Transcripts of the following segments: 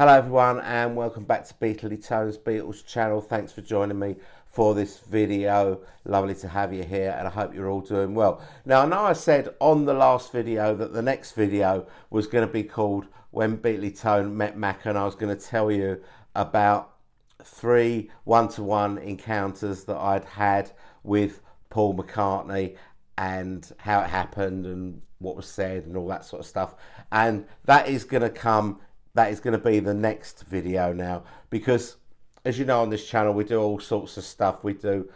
Hello everyone and welcome back to Beatly Tone's Beatles channel. Thanks for joining me for this video. Lovely to have you here and I hope you're all doing well. Now I know I said on the last video that the next video was going to be called When Beatly Tone Met Mac, and I was going to tell you about 3 one-to-one encounters that I'd had with Paul McCartney and how it happened and what was said and all that sort of stuff. And that is going to be the next video now, because as you know on this channel we do all sorts of stuff. We do,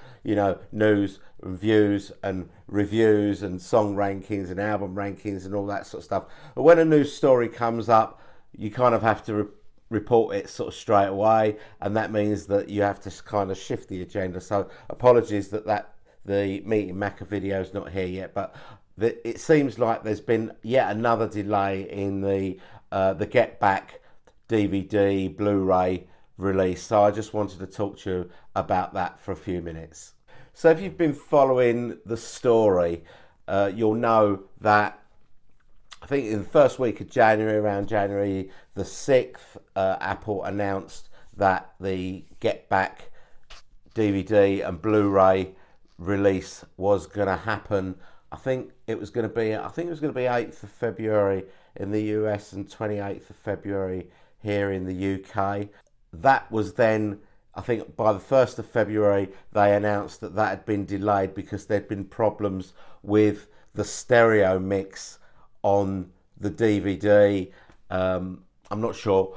news and views and reviews and song rankings and album rankings and all that sort of stuff. But when a news story comes up, you kind of have to report it sort of straight away, and that means that you have to kind of shift the agenda. So apologies that the Meeting Macca video is not here yet, but it seems like there's been yet another delay in the Get Back DVD Blu-ray release, so I just wanted to talk to you about that for a few minutes. So if you've been following the story, you'll know that I think in the first week of January, around January the 6th, Apple announced that the Get Back DVD and Blu-ray release was going to happen. I think it was going to be 8th of February in the US and 28th of February here in the UK. That was then, I think by the 1st of February, they announced that had been delayed because there'd been problems with the stereo mix on the DVD. I'm not sure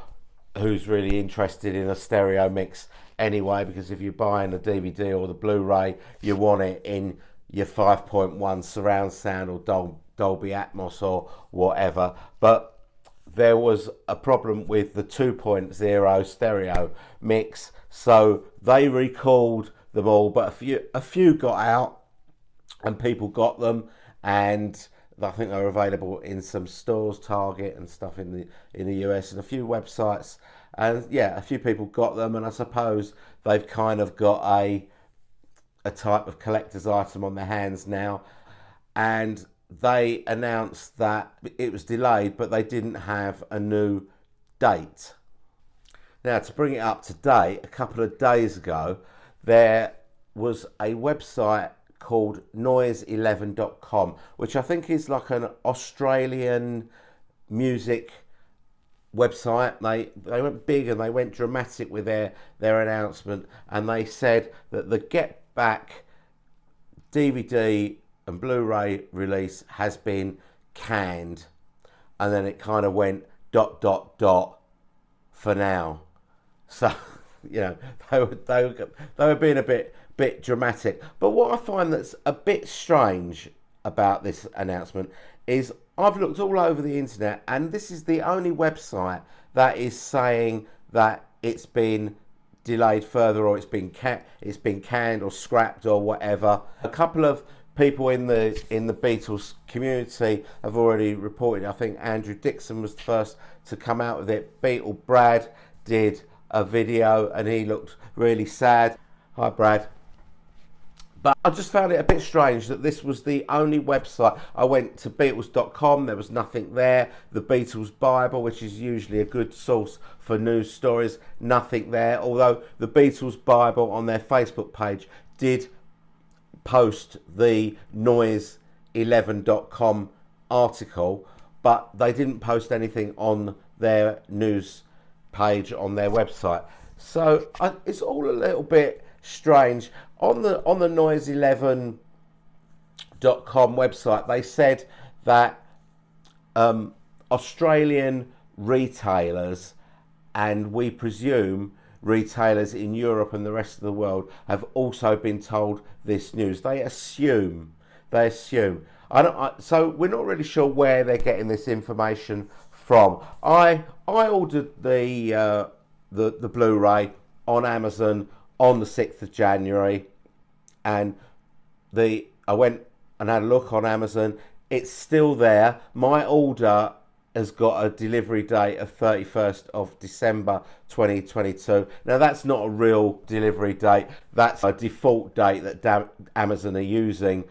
who's really interested in a stereo mix anyway, because if you're buying the DVD or the Blu-ray, you want it in your 5.1 surround sound or Dolby Atmos or whatever. But there was a problem with the 2.0 stereo mix, so they recalled them all, but a few got out and people got them, and I think they were available in some stores, Target and stuff in the US, and a few websites, and yeah, a few people got them, and I suppose they've kind of got a type of collector's item on their hands now. And they announced that it was delayed, but they didn't have a new date. Now, to bring it up to date, a couple of days ago, there was a website called noise11.com, which I think is like an Australian music website. They went big and they went dramatic with their announcement, and they said that the Get Back DVD and Blu-ray release has been canned, and then it kind of went ... for now. So they were being a bit dramatic. But what I find that's a bit strange about this announcement is I've looked all over the internet, and this is the only website that is saying that it's been delayed further, or it's been canned or scrapped or whatever. A couple of people in the Beatles community have already reported. I think Andrew Dixon was the first to come out with it. Beatle Brad did a video and he looked really sad. Hi Brad. But I just found it a bit strange that this was the only website. I went to Beatles.com, there was nothing there. The Beatles Bible, which is usually a good source for news stories, nothing there. Although the Beatles Bible on their Facebook page did post the noise11.com article, but they didn't post anything on their news page on their website. So it's all a little bit strange. On the noise11.com website, they said that Australian retailers, and we presume retailers in Europe and the rest of the world, have also been told this news. They assume. So we're not really sure where they're getting this information from. I ordered the Blu-ray on Amazon on the 6th of January, and I went and had a look on Amazon. It's still there. My order has got a delivery date of 31st of December 2022. Now that's not a real delivery date. That's a default date that Amazon are using,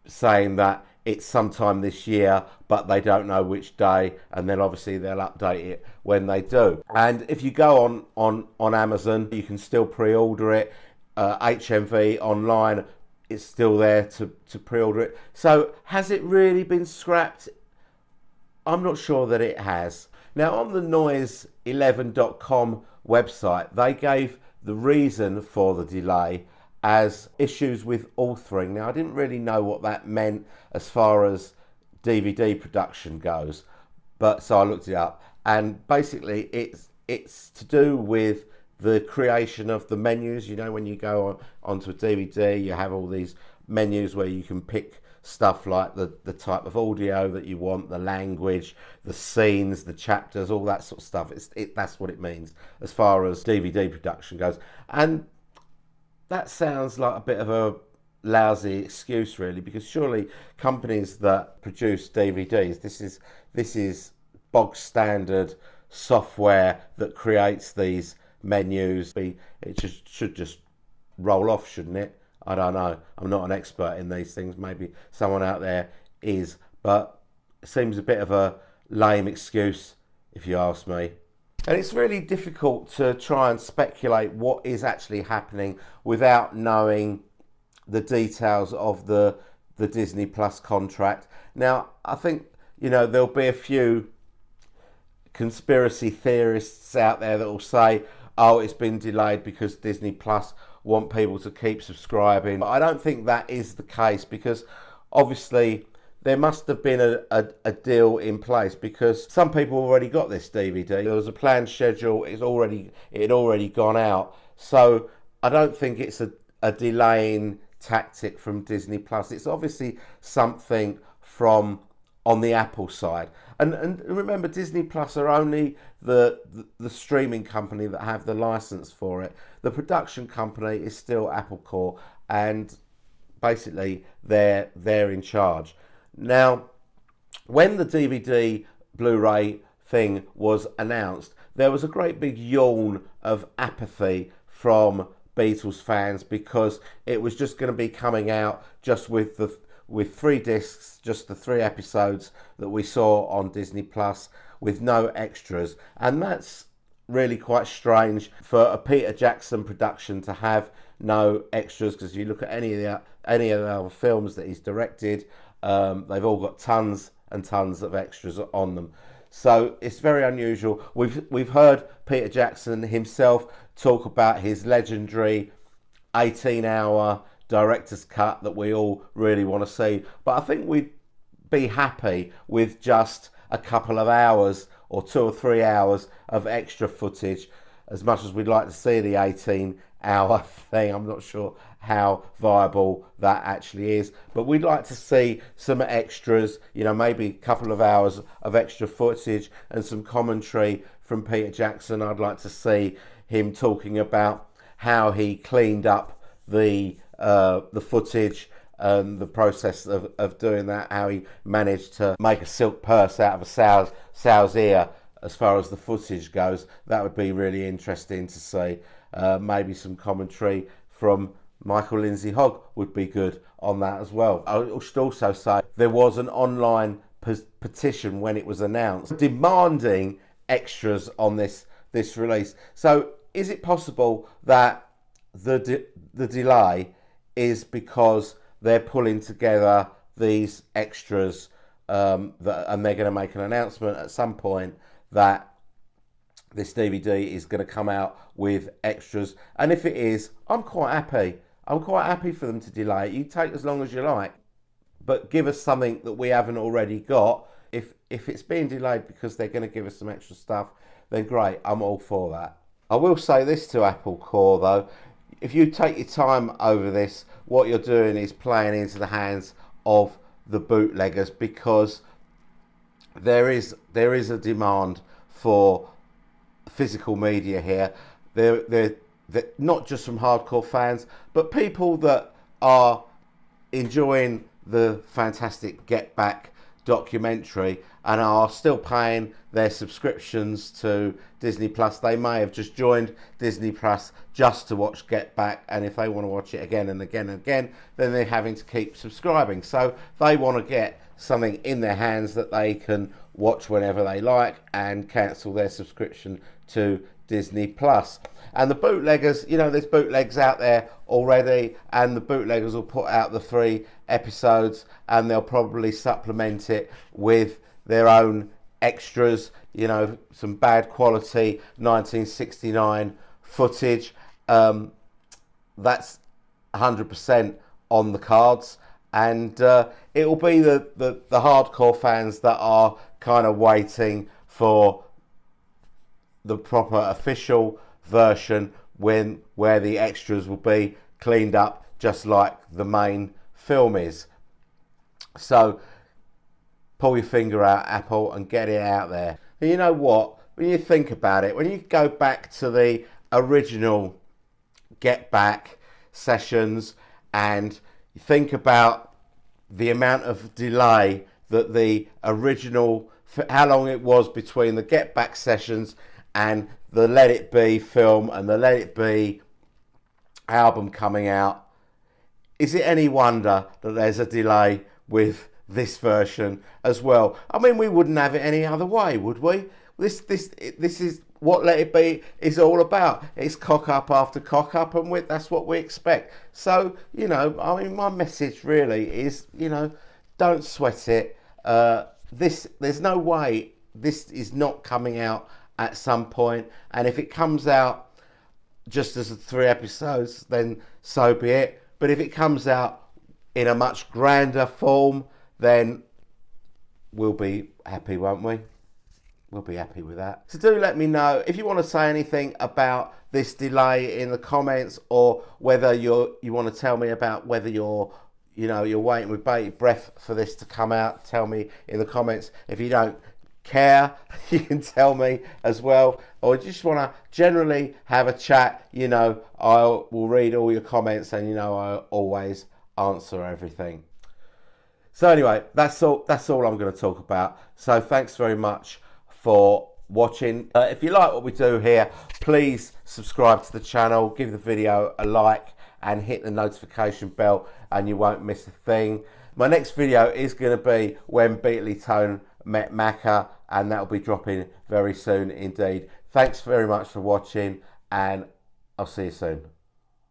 saying that it's sometime this year, but they don't know which day, and then obviously they'll update it when they do. And if you go on Amazon, you can still pre-order it. HMV online, it's still there to pre-order it. So has it really been scrapped? I'm not sure that it has. Now, on the noise11.com website, they gave the reason for the delay as issues with authoring. Now, I didn't really know what that meant as far as DVD production goes, but so I looked it up, and basically it's to do with the creation of the menus. You know, when you go onto a DVD, you have all these menus where you can pick stuff like the type of audio that you want, the language, the scenes, the chapters, all that sort of stuff. That's what it means as far as DVD production goes. And that sounds like a bit of a lousy excuse, really, because surely companies that produce DVDs, this is bog standard software that creates these menus. It should just roll off, shouldn't it? I don't know. I'm not an expert in these things. Maybe someone out there is, but it seems a bit of a lame excuse, if you ask me. And it's really difficult to try and speculate what is actually happening without knowing the details of the Disney Plus contract. Now, I think, you know, there'll be a few conspiracy theorists out there that will say, oh, it's been delayed because Disney Plus want people to keep subscribing. But I don't think that is the case, because obviously there must have been a deal in place, because some people already got this DVD. There was a planned schedule. It had already gone out. So I don't think it's a delaying tactic from Disney Plus. It's obviously something from on the Apple side. And remember, Disney Plus are only the streaming company that have the license for it. The production company is still Apple Corp, and basically they're in charge. Now, when the DVD Blu-ray thing was announced, there was a great big yawn of apathy from Beatles fans, because it was just going to be coming out just with 3 discs, just the 3 episodes that we saw on Disney Plus, with no extras. And that's really quite strange for a Peter Jackson production to have no extras, because if you look at any of the other films that he's directed, they've all got tons and tons of extras on them. So it's very unusual. We've heard Peter Jackson himself talk about his legendary 18-hour director's cut that we all really want to see. But I think we'd be happy with just a couple of hours or 2 or 3 hours of extra footage, as much as we'd like to see the 18-hour thing. I'm not sure how viable that actually is, but we'd like to see some extras, you know, maybe a couple of hours of extra footage and some commentary from Peter Jackson. I'd like to see him talking about how he cleaned up the footage and the process of doing that, how he managed to make a silk purse out of a sow's ear as far as the footage goes. That would be really interesting to see. Maybe some commentary from Michael Lindsay Hogg would be good on that as well. I should also say there was an online petition when it was announced demanding extras on this release. So is it possible that the delay is because they're pulling together these extras, and they're going to make an announcement at some point that this DVD is going to come out with extras? And if it is, I'm quite happy. I'm quite happy for them to delay it. You take as long as you like, but give us something that we haven't already got. If it's being delayed because they're going to give us some extra stuff, then great, I'm all for that. I will say this to Apple Corps though: if you take your time over this, what you're doing is playing into the hands of the bootleggers, because there is a demand for physical media here. They're not just from hardcore fans, but people that are enjoying the fantastic Get Back documentary and are still paying their subscriptions to Disney Plus. They may have just joined Disney Plus just to watch Get Back, and if they want to watch it again and again and again, then they're having to keep subscribing. So they want to get something in their hands that they can watch whenever they like and cancel their subscription to Disney Plus. And the bootleggers, you know, there's bootlegs out there already, and the bootleggers will put out the 3 episodes and they'll probably supplement it with their own extras, you know, some bad quality 1969 footage. That's 100% on the cards, and it will be the hardcore fans that are kind of waiting for the proper official version where the extras will be cleaned up just like the main film is. So pull your finger out, Apple, and get it out there. And you know what, when you think about it, when you go back to the original Get Back sessions and you think about the amount of delay that the original, how long it was between the Get Back sessions and the Let It Be film and the Let It Be album coming out, is it any wonder that there's a delay with this version as well? I mean, we wouldn't have it any other way, would we? This is what Let It Be is all about. It's cock up after cock up, and that's what we expect. So, you know, I mean, my message really is, you know, don't sweat it. There's no way this is not coming out at some point, and if it comes out just as 3 episodes, then so be it. But if it comes out in a much grander form, then we'll be happy, won't we? We'll be happy with that. So do let me know if you want to say anything about this delay in the comments, or whether you want to tell me about whether you're waiting with bated breath for this to come out. Tell me in the comments. If you don't care, you can tell me as well, or just want to generally have a chat, you know, I will read all your comments, and you know, I always answer everything. So anyway, that's all I'm going to talk about. So thanks very much for watching. If you like what we do here, please subscribe to the channel, give the video a like, and hit the notification bell, and you won't miss a thing. My next video is going to be when Beatley Tone met Macca, and that will be dropping very soon indeed. Thanks very much for watching, and I'll see you soon.